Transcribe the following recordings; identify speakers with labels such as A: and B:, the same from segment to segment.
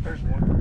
A: There's one.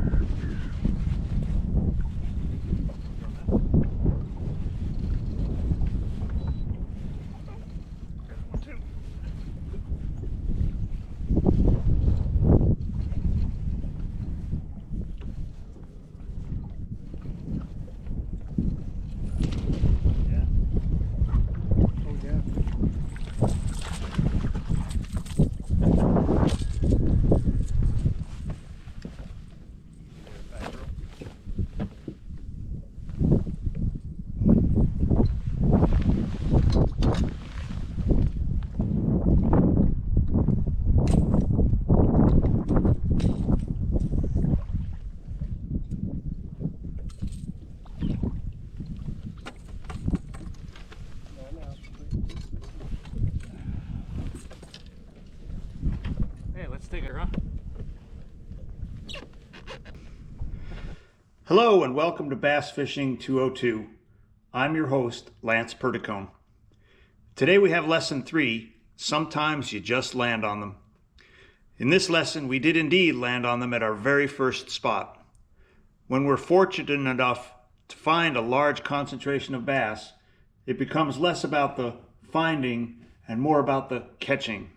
B: Take her, huh?
C: Hello and welcome to Bass Fishing 202. I'm your host, Lance Perticone. Today we have lesson 3, sometimes you just land on them. In this lesson, we did indeed land on them at our very first spot. When we're fortunate enough to find a large concentration of bass, it becomes less about the finding and more about the catching.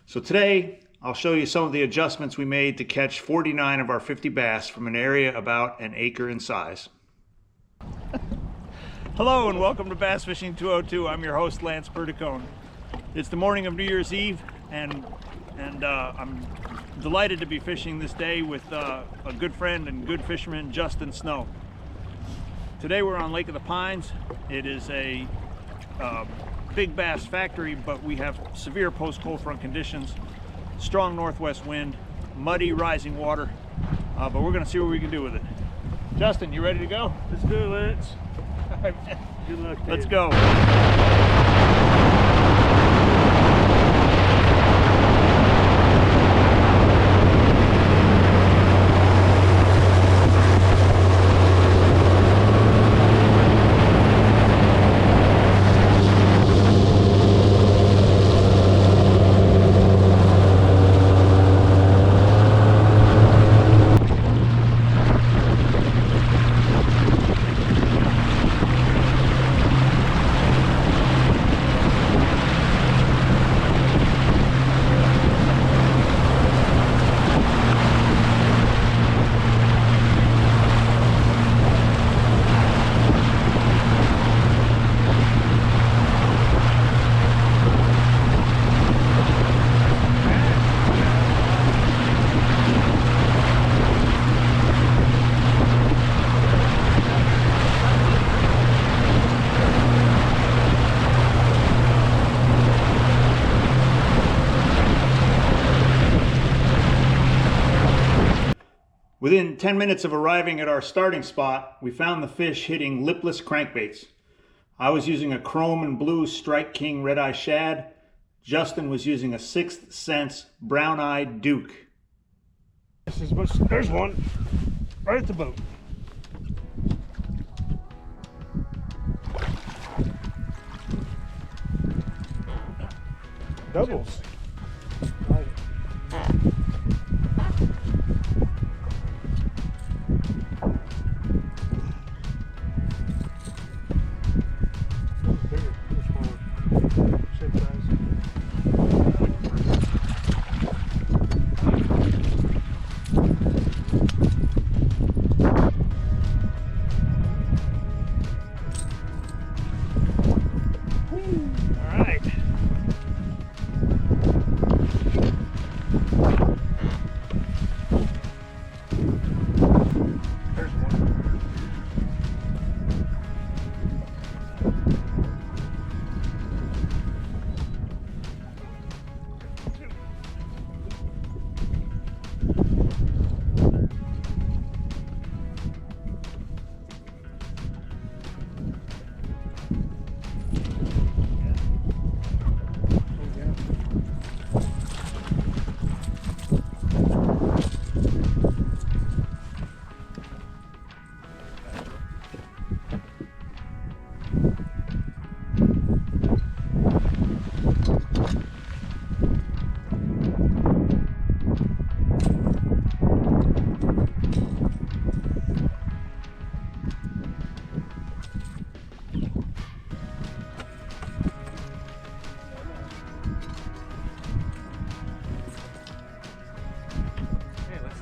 C: So today, I'll show you some of the adjustments we made to catch 49 of our 50 bass from an area about an acre in size. Hello and welcome to Bass Fishing 202. I'm your host, Lance Perticone. It's the morning of New Year's Eve and I'm delighted to be fishing this day with a good friend and good fisherman, Justin Snow. Today we're on Lake of the Pines. It is a big bass factory, but we have severe post-cold front conditions. Strong northwest wind, muddy rising water, but we're gonna see what we can do with it. Justin, you ready to go?
A: Let's do it, Lance.
C: All right, man.
A: Good luck, Dave.
C: Let's go. Within 10 minutes of arriving at our starting spot, we found the fish hitting lipless crankbaits. I was using a chrome and blue Strike King red-eye shad. Justin was using a 6th Sense brown-eyed Duke.
A: There's one right at the boat. Doubles.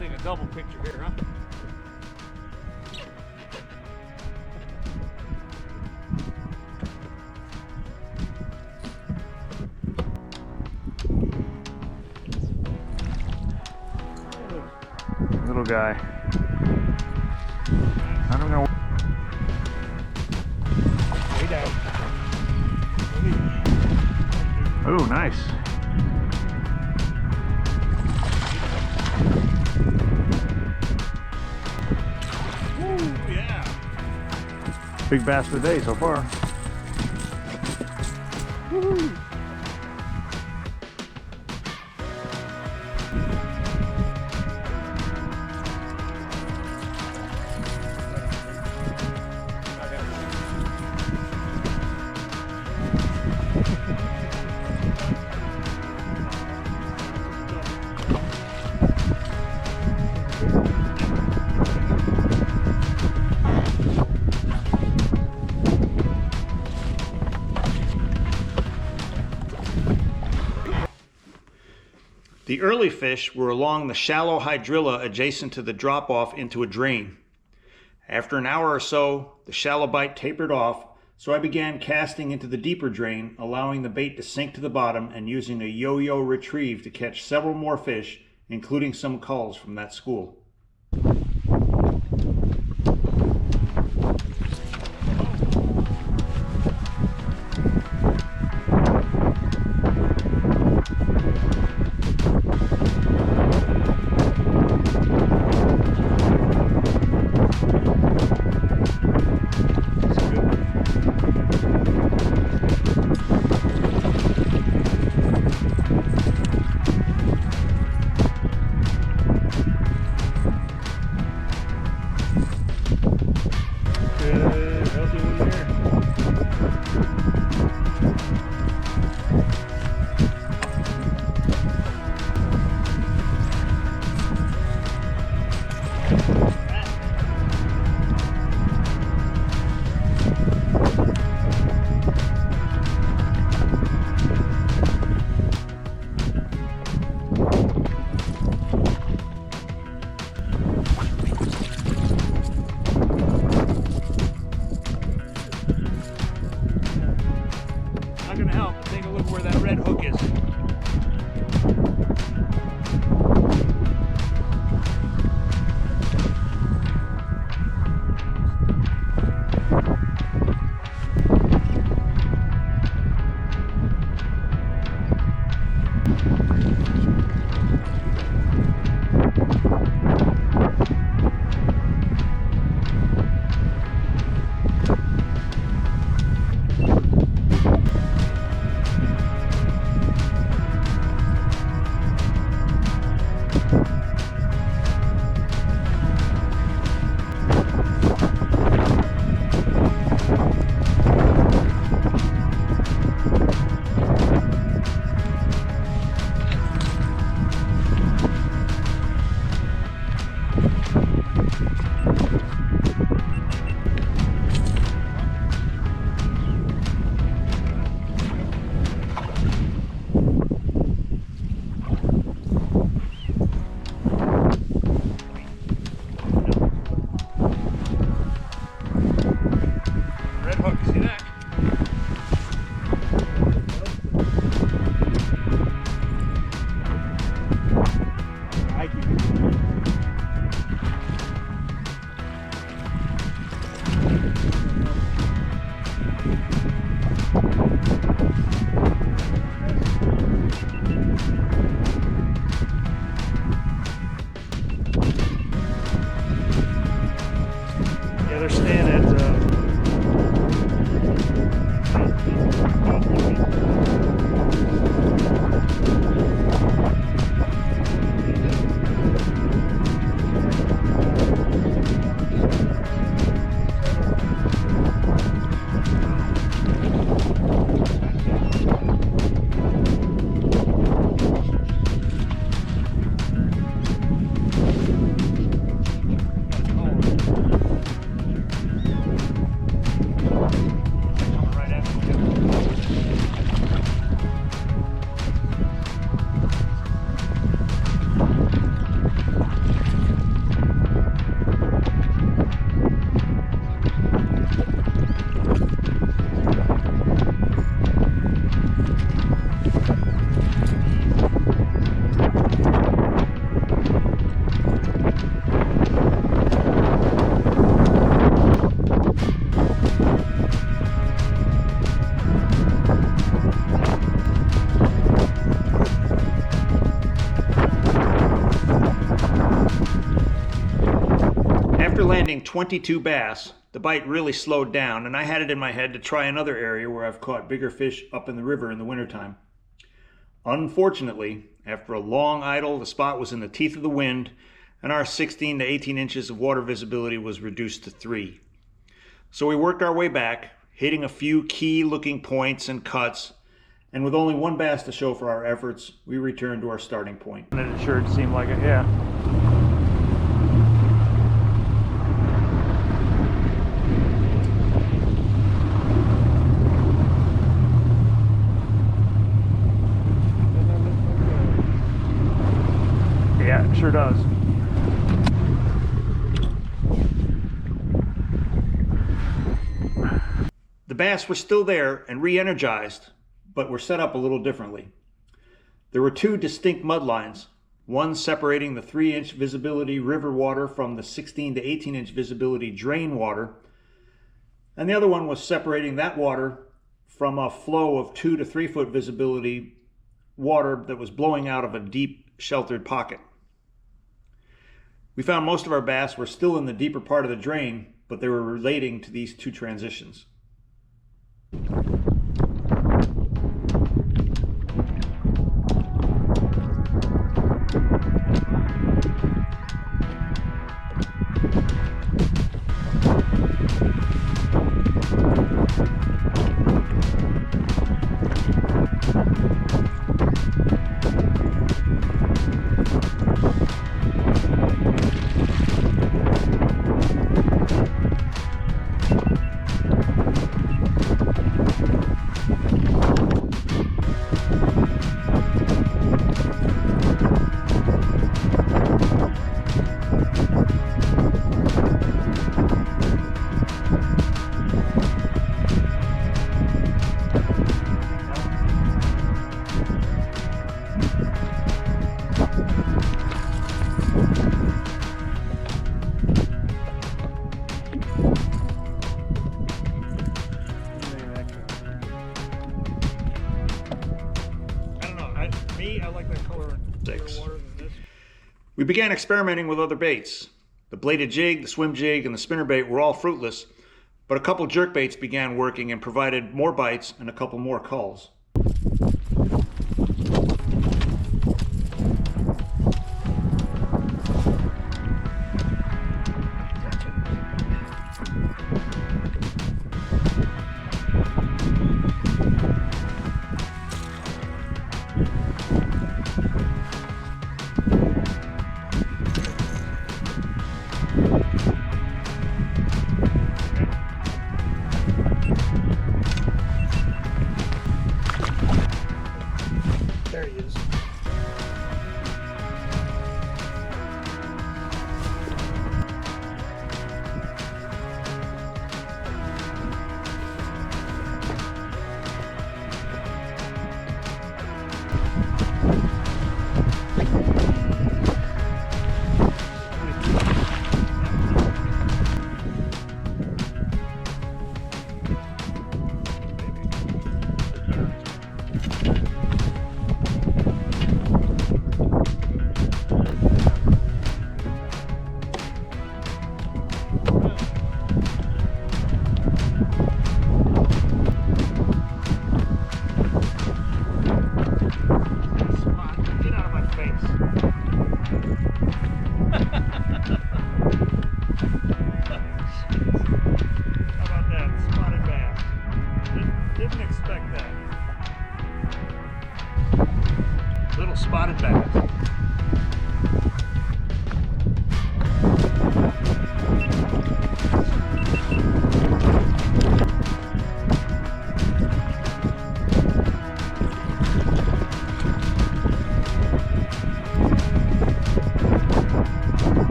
B: take a double picture here, huh?
D: Little guy. I don't know.
A: Way down.
D: Oh, nice.
A: Ooh, yeah.
D: Big bass for the day so far.
A: Woohoo.
C: The early fish were along the shallow hydrilla adjacent to the drop-off into a drain. After an hour or so, the shallow bite tapered off, so I began casting into the deeper drain, allowing the bait to sink to the bottom and using a yo-yo retrieve to catch several more fish, including some culls from that school.
A: Good, healthy one there.
B: Not gonna help, but take a look where that red hook is. Red hook, you see that?
A: I keep it. Yeah, they're staying at
C: After landing 22 bass, the bite really slowed down, and I had it in my head to try another area where I've caught bigger fish up in the river in the wintertime. Unfortunately, after a long idle, the spot was in the teeth of the wind, and our 16 to 18 inches of water visibility was reduced to 3. So we worked our way back, hitting a few key looking points and cuts, and with only one bass to show for our efforts, we returned to our starting point.
D: And it sure seemed like it, yeah. Yeah, it sure does.
C: The bass were still there and re-energized, but were set up a little differently. There were two distinct mud lines, one separating the 3-inch visibility river water from the 16 to 18-inch visibility drain water, and the other one was separating that water from a flow of 2 to 3 foot visibility water that was blowing out of a deep sheltered pocket. We found most of our bass were still in the deeper part of the drain, but they were relating to these two transitions.
B: I like that color in
C: 6.
B: water than this.
C: We began experimenting with other baits. The bladed jig, the swim jig, and the spinner bait were all fruitless, but a couple jerk baits began working and provided more bites and a couple more culls.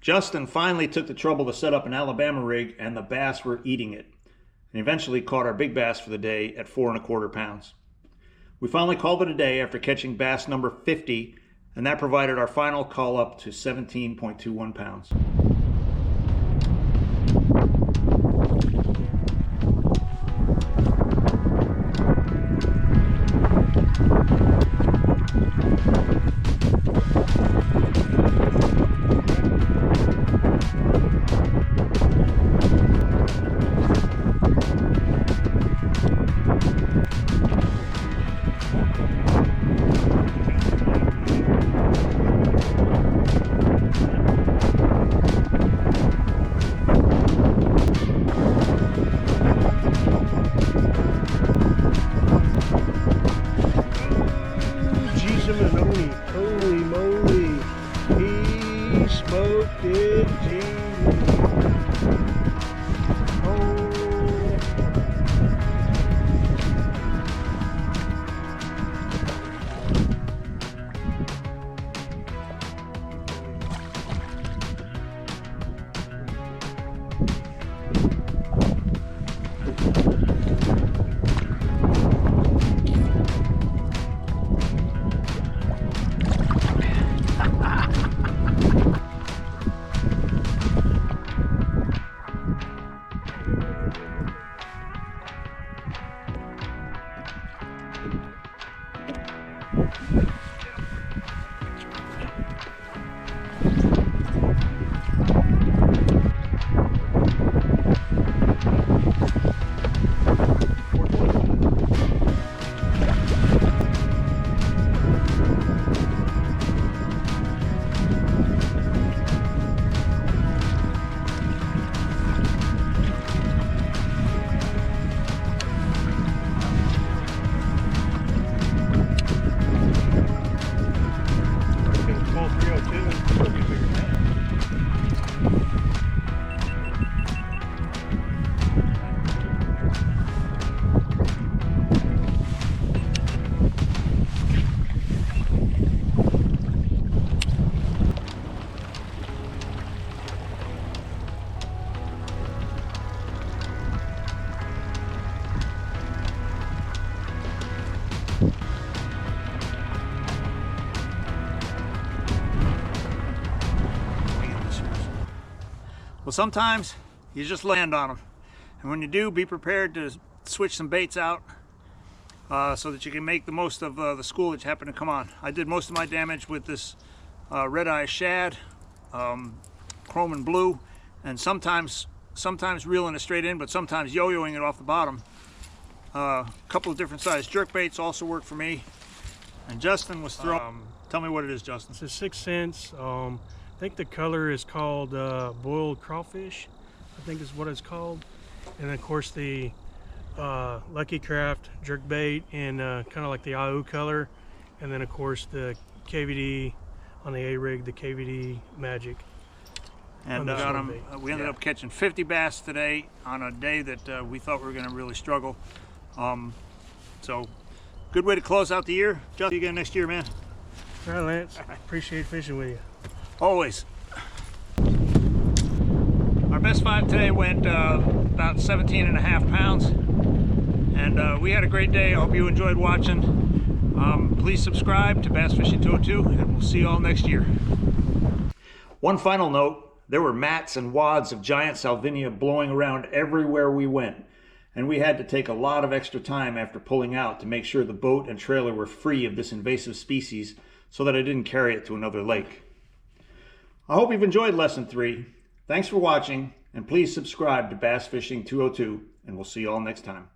C: Justin finally took the trouble to set up an Alabama rig, and the bass were eating it, and eventually caught our big bass for the day at 4¼ pounds. We finally called it a day after catching bass number 50, and that provided our final call up to 17.21 pounds.
A: Holy moly, he smoked it,
C: Well, sometimes you just land on them, and when you do, be prepared to switch some baits out so that you can make the most of the school that you happen to come on. I did most of my damage with this red eye shad, chrome and blue, and sometimes reeling it straight in, but sometimes yo-yoing it off the bottom. A couple of different size jerk baits also work for me, and Justin was throwing. Tell me what it is, Justin.
A: It's a 6 cents. I think the color is called boiled crawfish, I think is what it's called. And of course the Lucky Craft jerk bait in kind of like the IO color. And then of course the KVD on the A-rig, the KVD Magic.
C: And we ended up catching 50 bass today on a day that we thought we were going to really struggle. So good way to close out the year. Justin, see you again next year, man.
A: All right, Lance. Appreciate fishing with you.
C: Always. Our best five today went about 17.5 pounds, and we had a great day. I hope you enjoyed watching. Please subscribe to Bass Fishing 202, and we'll see you all next year. One final note, there were mats and wads of giant salvinia blowing around everywhere we went, and we had to take a lot of extra time after pulling out to make sure the boat and trailer were free of this invasive species so that I didn't carry it to another lake. I hope you've enjoyed Lesson 3. Thanks for watching, and please subscribe to Bass Fishing 202, and we'll see you all next time.